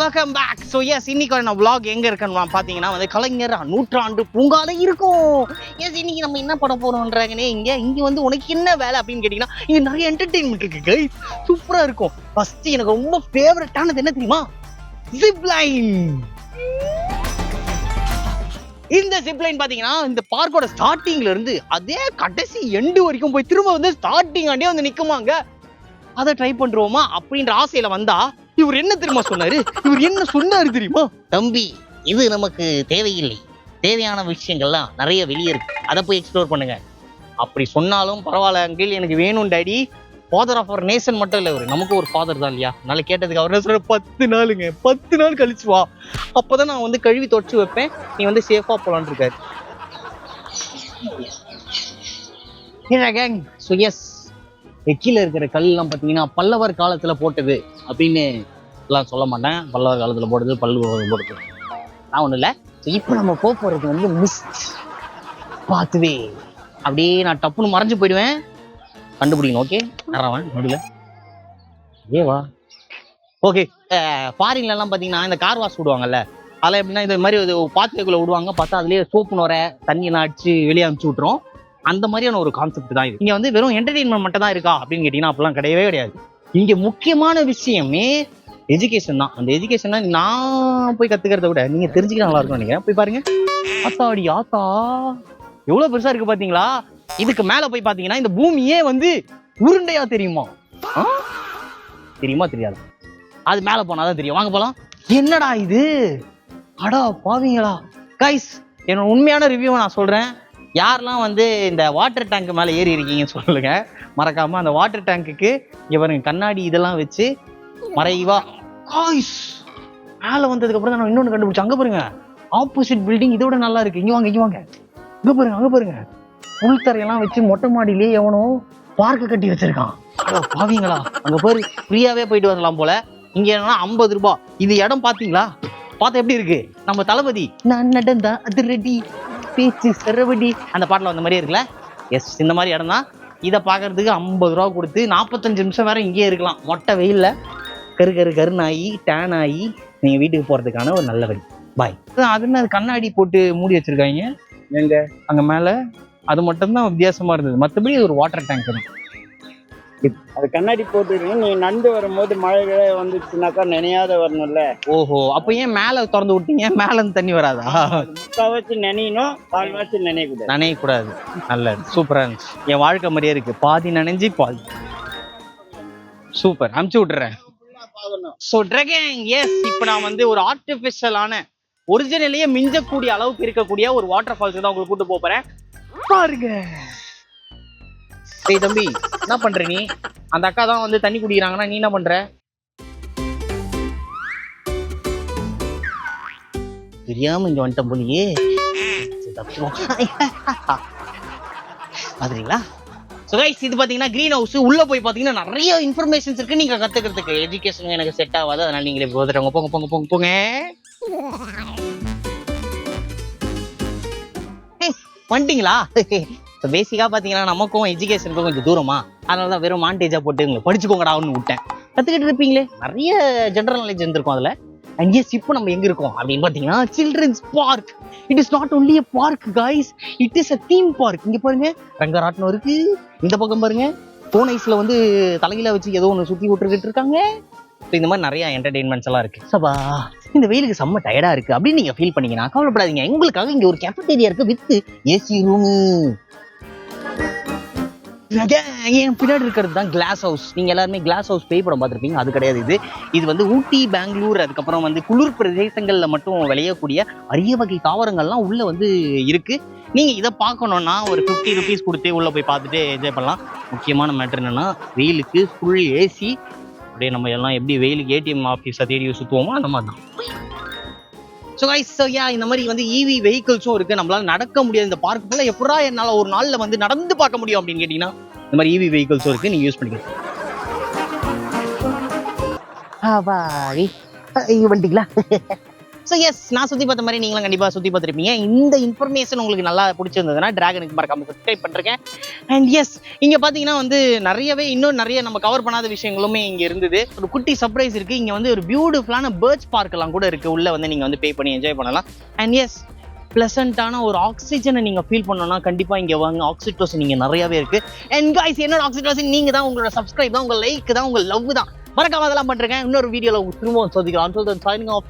Welcome back. So yes, இன்னைக்கு vlog எங்க இருக்குன்னு பார்த்தீங்கன்னா வந்து கலைஞர் நூற்றாண்டு பூங்கால இருக்கும். எஸ், இன்னைக்கு நம்ம என்ன பண்ண போறோம்ன்றாங்கன்னே இங்க வந்து உனக்கு என்ன வேலை அப்படின்னு கேட்டீங்கன்னா, இங்க நிறைய என்டர்டெயின்மெண்ட் இருக்கு கைஸ். சூப்பரா இருக்கும். ஃபர்ஸ்ட் எனக்கு ரொம்ப ஃபேவரட்டானது என்ன தெரியுமா? ஜிப்லைன். இந்த ஜிப்லைன் பாத்தீங்கன்னா இந்த பார்க்கோட ஸ்டார்டிங்ல இருந்து அதே கடைசி எண்டு வரைக்கும் போய் திரும்ப வந்து ஸ்டார்டிங் ஆண்டே வந்து நிக்குமாங்க. அதை ட்ரை பண்றோமா அப்படின்ற ஆசையில வந்தா இவர் என்ன தெரியுமா சொன்னாரு? இவர் என்ன சொன்னாரு தெரியுமா? தம்பி, இது நமக்கு தேவையில்லை, தேவையான விஷயங்கள்லாம் நிறைய வெளியே இருக்கு, அதை போய் எக்ஸ்ப்ளோர் பண்ணுங்க. அப்படி சொன்னாலும் பரவாயில்ல அங்கிள், எனக்கு வேணும் daddy. Father of our nation மட்டும் இல்லை, இவர் நமக்கு ஒரு ஃபாதர் தான் இல்லையா? அதனால கேட்டதுக்கு அவர் என்ன சொல்ற, 10 நாளுங்க, 10 நாள் கழிச்சு வா, அப்பதான் நான் வந்து கழுவி தொடச்சு வைப்பேன், நீ வந்து சேஃபா போலான்னு இருக்காரு. ஸோ எஸ், கீழே இருக்கிற கல்லாம் பார்த்தீங்கன்னா பல்லவர் காலத்துல போட்டது அப்படின்னு எல்லாம் சொல்ல மாட்டேன். பல்லவர் காலத்துல போட்டது, பல்லு போட்டது நான் ஒன்றும் இல்லை. ஸோ இப்போ நம்ம போறது வந்து மிஸ்ட் பார்த்துவே அப்படியே நான் டப்புன்னு மறைஞ்சு போயிடுவேன், கண்டுபிடிக்கணும். ஓகே, நிறைவன் நடுவில் ஏவா. ஓகே, ஃபாரின்லாம் பார்த்தீங்கன்னா இந்த கார் வாஷ் விடுவாங்கல்ல, அதெல்லாம் எப்படின்னா இந்த மாதிரி ஒரு பாத்திரக்குள்ள விடுவாங்க, பார்த்தா அதுலேயே சோப்பு நுரை தண்ணியெல்லாம் அடிச்சு வெளியே அனுப்பிச்சு விட்ருவோம். அந்த மாதிரியான ஒரு கான்செப்ட் தான் இது. இங்க வந்து வெறும் என்டர்டெயின்மெண்ட் மட்டும் தான் இருக்கா அப்படின்னு கேட்டீங்கன்னா அப்படிலாம் கிடையவே கிடையாது. இங்க முக்கியமான விஷயமே எஜுகேஷன் தான். அந்த எஜுகேஷன் நான் போய் கத்துக்கிறத விட நீங்க தெரிஞ்சுக்க நல்லா இருக்கும் நினைக்கிறேன். போய் பாருங்க. ஆத்தாடி ஆத்தா, எவ்வளவு பெருசா இருக்கு பாத்தீங்களா? இதுக்கு மேல போய் பாத்தீங்கன்னா இந்த பூமியே வந்து உருண்டையா தெரியுமா? தெரியுமா தெரியாது? அது மேல போனாதான் தெரியும். வாங்க போலாம். என்னடா இது, அடா பாவீங்களா கைஸ். என்னோட உண்மையான ரிவ்யூவை நான் சொல்றேன். யாரெல்லாம் வந்து இந்த வாட்டர் டேங்க் மேலே ஏறி இருக்கீங்கன்னு சொல்லுங்க மறக்காம. அந்த வாட்டர் டேங்க்குக்கு இங்க பாருங்க கண்ணாடி இதெல்லாம் வச்சு மறைவா காய்ஸ் மேலே வந்ததுக்கு அப்புறம் தான் நான் இன்னொன்று கண்டுபிடிச்சேன். அங்கே பாருங்க, ஆப்போசிட் பில்டிங் இதோட நல்லா இருக்கு. இங்க வாங்க, இங்க வாங்க, இங்க பாருங்க, அங்கே பாருங்க, உள்தரையெல்லாம் வச்சு மொட்டை மாடியிலே எவனோ பார்க்க கட்டி வச்சிருக்கான். பாவீங்களா, அங்க பாரு, ஃப்ரீயாவே போயிட்டு வரலாம் போல. இங்க என்னன்னா 50 ரூபாய். இது இடம் பாத்தீங்களா? பார்த்தா எப்படி இருக்கு? நம்ம தளபதி நான் நடந்தா அது ரெடி பேச்சு சரவடி அந்த பாட்டில் வந்த மாதிரியே இருக்குல்ல. எஸ், இந்த மாதிரி இடம் தான். இதை பார்க்கறதுக்கு 50 ரூபா கொடுத்து 45 நிமிஷம் வேற இங்கேயே இருக்கலாம். மொட்டை வெயில்ல கருநாயி டேன் ஆகி நீங்க வீட்டுக்கு போறதுக்கான ஒரு நல்ல வழி. பாய். அதுன்னு அது கண்ணாடி போட்டு மூடி வச்சிருக்காங்க எங்க அங்க மேல. அது மட்டும்தான் வித்தியாசமா இருந்தது, மற்றபடி ஒரு வாட்டர் டேங்க் தான். அது கண்ணாடி போட்டுருங்க. நீ நண்டு வரும்போது மழை வந்துச்சுனாக்கா நினையாத வரணும்ல. ஓஹோ, அப்ப ஏன் மேல திறந்து விட்டீங்க? மேல இருந்து தண்ணி வராதா? முக்காவாசி நினையணும், கால்வாசி நினையக்கூடாது. நினையக்கூடாது. நல்லது, சூப்பரா இருந்துச்சு. என் வாழ்க்கை மாதிரியே இருக்கு, பாதி நனைஞ்சி பாதி. சூப்பர், அமுச்சு விட்டுறேன். சோ ட்ரெக்கிங், எஸ், இப்போ நான் வந்து ஒரு ஆர்டிபிஷியலான ஒரிஜினலையே மிஞ்சக்கூடிய அளவுக்கு இருக்கக்கூடிய ஒரு வாட்டர் ஃபால்ஸ் தான் உங்களுக்கு கூட்டு போறேன். பாருங்க. ஏய் தம்பி, என்ன பண்ற நீ? அந்த அக்கா தான் வந்து தண்ணி குடிக்கிறாங்கன்னா நீ என்ன பண்ற? தெரியாம இங்க வந்துட்ட போலியே. பாத்தீங்களா? சோ கைஸ், இது பாத்தீங்கன்னா கிரீன் ஹவுஸ். உள்ள போய் பாத்தீங்கன்னா நிறைய இன்ஃபர்மேஷன்ஸ் இருக்கு நீங்க கத்துக்கிறதுக்கு. எஜுகேஷன் எனக்கு செட் ஆகாது, அதனால நீங்களே போங்க போங்க போங்க போங்க போங்க. வந்துட்டீங்களா? பேசிக்கா பாத்தீங்கன்னா நமக்கும் எஜுகேஷனுக்கும் கொஞ்சம் தூரமா, அதனாலதான் வெறும் மாண்டேஜா போட்டு உங்களை படிச்சுக்கோங்கடான்னு விட்டேன். கத்துக்கிட்டு இருப்பீங்களே, நிறைய ஜெனரல் நாலேஜ் இருந்திருக்கும் அதுல. அண்ட் எஸ், இப்போ நம்ம எங்க இருக்கோம் அப்படின்னு பாத்தீங்கன்னா children's park. It is not only a park guys, it is a theme park. இங்க பாருங்க, ரங்கராட்னம் இருக்கு. இந்த பக்கம் பாருங்க, போன் ஐஸ்ல வந்து தலையில வச்சு ஏதோ ஒன்று சுத்தி விட்டுக்கிட்டு இருக்காங்க. இந்த மாதிரி நிறைய என்டர்டெயின்மெண்ட்ஸ் எல்லாம் இருக்கு. சபா, இந்த வெயிலுக்கு செம்ம டயர்டா இருக்கு அப்படின்னு நீங்க ஃபீல் பண்ணீங்கன்னா கவலைப்படாதீங்க. உங்களுக்காக இங்க ஒரு கேஃபேட்டேரியா இருக்கு வித் ஏசி ரூமு. என் பின்னாடி இருக்கிறது தான் கிளாஸ் ஹவுஸ். நீங்க எல்லாருமே கிளாஸ் ஹவுஸ் பேய் படம் பார்த்துருப்பீங்க, அது கிடையாது. இது வந்து ஊட்டி, பெங்களூர், அதுக்கப்புறம் வந்து குளிர் பிரதேசங்கள்ல மட்டும் விளையக்கூடிய அரிய வகை தாவரங்கள்லாம் உள்ள வந்து இருக்கு. நீங்க இதை பார்க்கணும்னா ஒரு 50 rupees கொடுத்து உள்ள போய் பார்த்துட்டு என்ஜாய் பண்ணலாம். முக்கியமான மேட்டர் என்னன்னா, வெயிலுக்கு ஃபுல் ஏசி. அப்படியே நம்ம எல்லாம் எப்படி வெயிலுக்கு ஏடிஎம் ஆஃபீஸை தேடி சுற்றுவோமோ அந்த மாதிரி தான். ஸோ கைஸ், இந்த மாதிரி வந்து இவி வெஹிக்கிள்ஸும் இருக்கு. நம்மளால நடக்க முடியாது இந்த பார்க் ஃபுல்லாக. எப்படா என்னால் ஒரு நாளில் வந்து நடந்து பார்க்க முடியும் அப்படின்னு கேட்டிங்கன்னா, இந்த மாதிரி இவி வெஹிக்கிள்ஸும் இருக்கு, நீங்கள் யூஸ் பண்ணிக்கலாம். வந்துட்டீங்களா? ஸோ எஸ், நான் சுற்றி பார்த்த மாதிரி நீங்களும் கண்டிப்பாக சுற்றி பார்த்துருப்பீங்க. இந்த இன்ஃபர்மேஷன் உங்களுக்கு நல்லா பிடிச்சிருந்ததுன்னா டிராகனுக்கு மறக்காம சப்ஸ்கிரைப் பண்ணிருக்கேன். அண்ட் எஸ், இங்கே பார்த்தீங்கன்னா வந்து இன்னும் நிறைய நம்ம கவர் பண்ணாத விஷயங்களுமே இங்கே இருந்தது. ஒரு குட்டி சர்ப்ரைஸ் இருக்குது. இங்கே வந்து ஒரு பியூட்டிஃபுல்லான பேர்ட்ஸ் பார்க்கெல்லாம் கூட இருக்குது. உள்ளே வந்து நீங்கள் வந்து பே பண்ணி என்ஜாய் பண்ணலாம். அண்ட் எஸ், ப்ளசண்ட்டான ஒரு ஆக்சிஜனை நீங்கள் ஃபீல் பண்ணோன்னா கண்டிப்பாக இங்கே வாங்க. ஆக்சிடோசின் இங்கே நிறையாவே இருக்குது. அண்ட் காய்ஸ், என்னோட ஆக்சிடோசின் நீங்கள் தான், உங்களோட சப்ஸ்கிரைப் தான், உங்கள் லைக் தான், உங்கள் லவ் தான். மறக்காம அதெல்லாம் பண்ணுறேன். இன்னொரு வீடியோவில் திரும்பவும் சந்திக்கலாம். Until then, signing off.